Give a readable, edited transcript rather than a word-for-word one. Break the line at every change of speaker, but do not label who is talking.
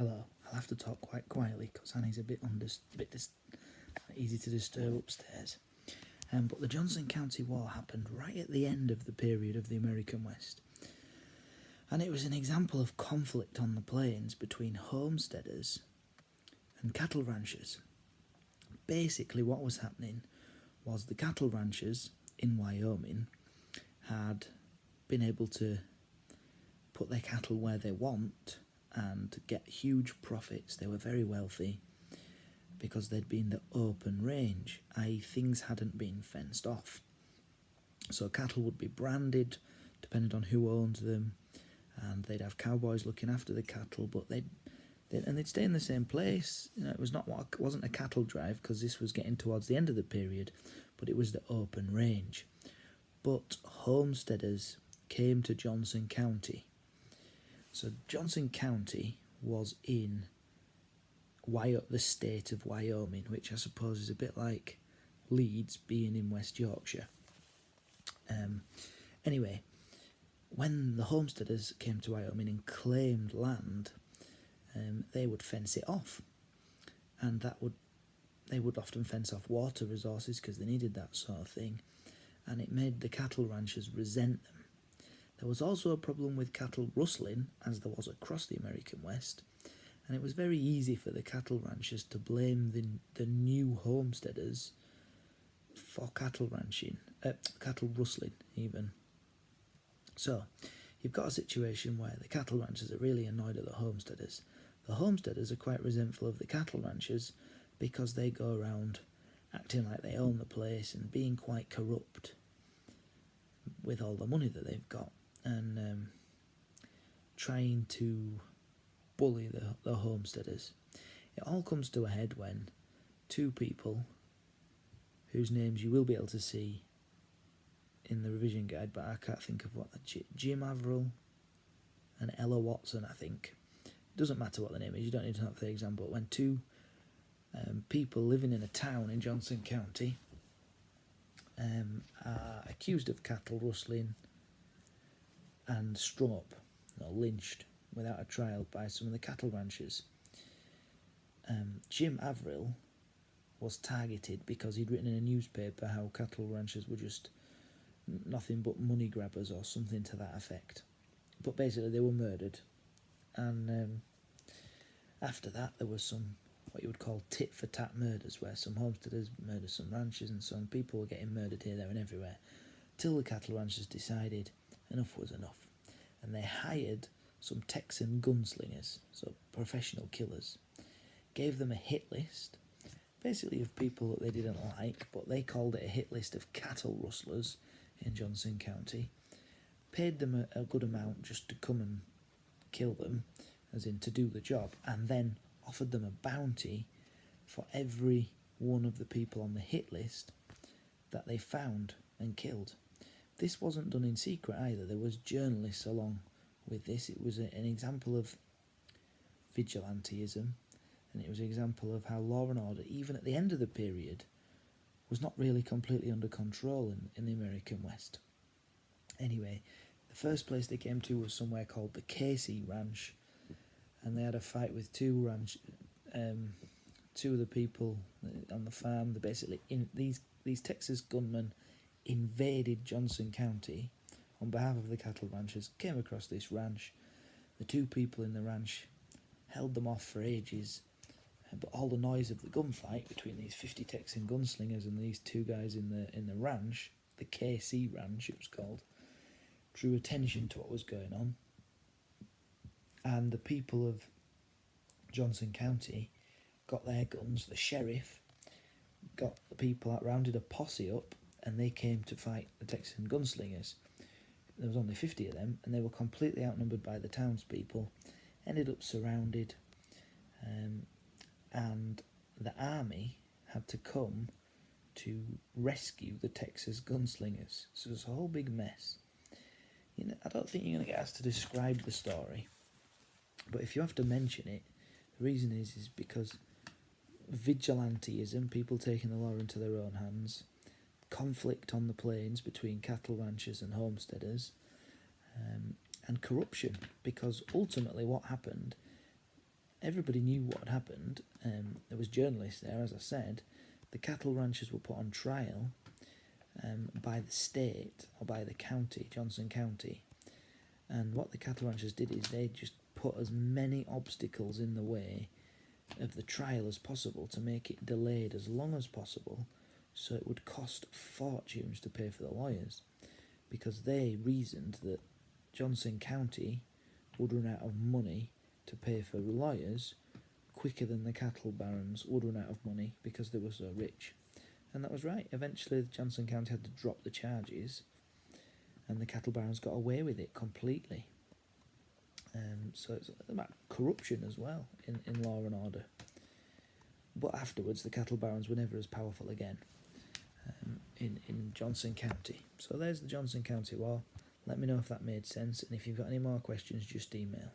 Hello. I'll have to talk quite quietly because Annie's a bit easy to disturb upstairs. But the Johnson County War happened right at the end of the period of the American West. And it was an example of conflict on the plains between homesteaders and cattle ranchers. Basically what was happening was the cattle ranchers in Wyoming had been able to put their cattle where they want and get huge profits. They were very wealthy because they'd been the open range, i.e. things hadn't been fenced off. So cattle would be branded depending on who owned them, and they'd have cowboys looking after the cattle, but they'd stay in the same place. It wasn't a cattle drive because this was getting towards the end of the period, but it was the open range. But homesteaders came to Johnson County. So Johnson County was in the state of Wyoming, which I suppose is a bit like Leeds being in West Yorkshire. Anyway, when the homesteaders came to Wyoming and claimed land, they would fence it off, and they would often fence off water resources because they needed that sort of thing, and it made the cattle ranchers resent them. There was also a problem with cattle rustling, as there was across the American West, and it was very easy for the cattle ranchers to blame the new homesteaders for cattle rustling even. So you've got a situation where the cattle ranchers are really annoyed at the homesteaders. The homesteaders are quite resentful of the cattle ranchers because they go around acting like they own the place and being quite corrupt with all the money that they've got, and trying to bully the homesteaders. It all comes to a head when two people, whose names you will be able to see in the revision guide, but I can't think of Jim Averill and Ella Watson, I think. It doesn't matter what the name is, you don't need to know for the example. When two people living in a town in Johnson County are accused of cattle rustling and strung up or lynched without a trial by some of the cattle ranchers. Jim Averill was targeted because he'd written in a newspaper how cattle ranchers were just nothing but money grabbers or something to that effect. But basically they were murdered, and after that there was some what you would call tit-for-tat murders, where some homesteaders murdered some ranchers and some people were getting murdered here, there and everywhere, till the cattle ranchers decided enough was enough, and they hired some Texan gunslingers, so professional killers, gave them a hit list, basically of people that they didn't like, but they called it a hit list of cattle rustlers in Johnson County, paid them a good amount just to come and kill them, as in to do the job, and then offered them a bounty for every one of the people on the hit list that they found and killed. This wasn't done in secret either. There was journalists along with this. It was an example of vigilantism, and it was an example of how law and order, even at the end of the period, was not really completely under control in the American West. Anyway, the first place they came to was somewhere called the Casey Ranch, and they had a fight with two of the people on the farm. These Texas gunmen invaded Johnson County on behalf of the cattle ranchers, came across this ranch. The two people in the ranch held them off for ages, but all the noise of the gunfight between these 50 Texan gunslingers and these two guys in the ranch, the KC Ranch it was called, drew attention to what was going on. And the people of Johnson County got their guns. The sheriff got the people out, rounded a posse up, and they came to fight the Texan gunslingers. There was only 50 of them, and they were completely outnumbered by the townspeople, ended up surrounded, and the army had to come to rescue the Texas gunslingers. So it was a whole big mess. I don't think you're going to get asked to describe the story, but if you have to mention it, the reason is because vigilantism, people taking the law into their own hands, conflict on the plains between cattle ranchers and homesteaders, and corruption, because ultimately what happened everybody knew what had happened. There was journalists there, as I said. The cattle ranchers were put on trial by the state, or by the county, Johnson County. And what the cattle ranchers did is they just put as many obstacles in the way of the trial as possible to make it delayed as long as possible, so it would cost fortunes to pay for the lawyers, because they reasoned that Johnson County would run out of money to pay for lawyers quicker than the cattle barons would run out of money because they were so rich. And that was right. Eventually Johnson County had to drop the charges, and the cattle barons got away with it completely. So it's about corruption as well in law and order. But afterwards the cattle barons were never as powerful again in Johnson County. So there's the Johnson County War. Let me know if that made sense, and if you've got any more questions, just email.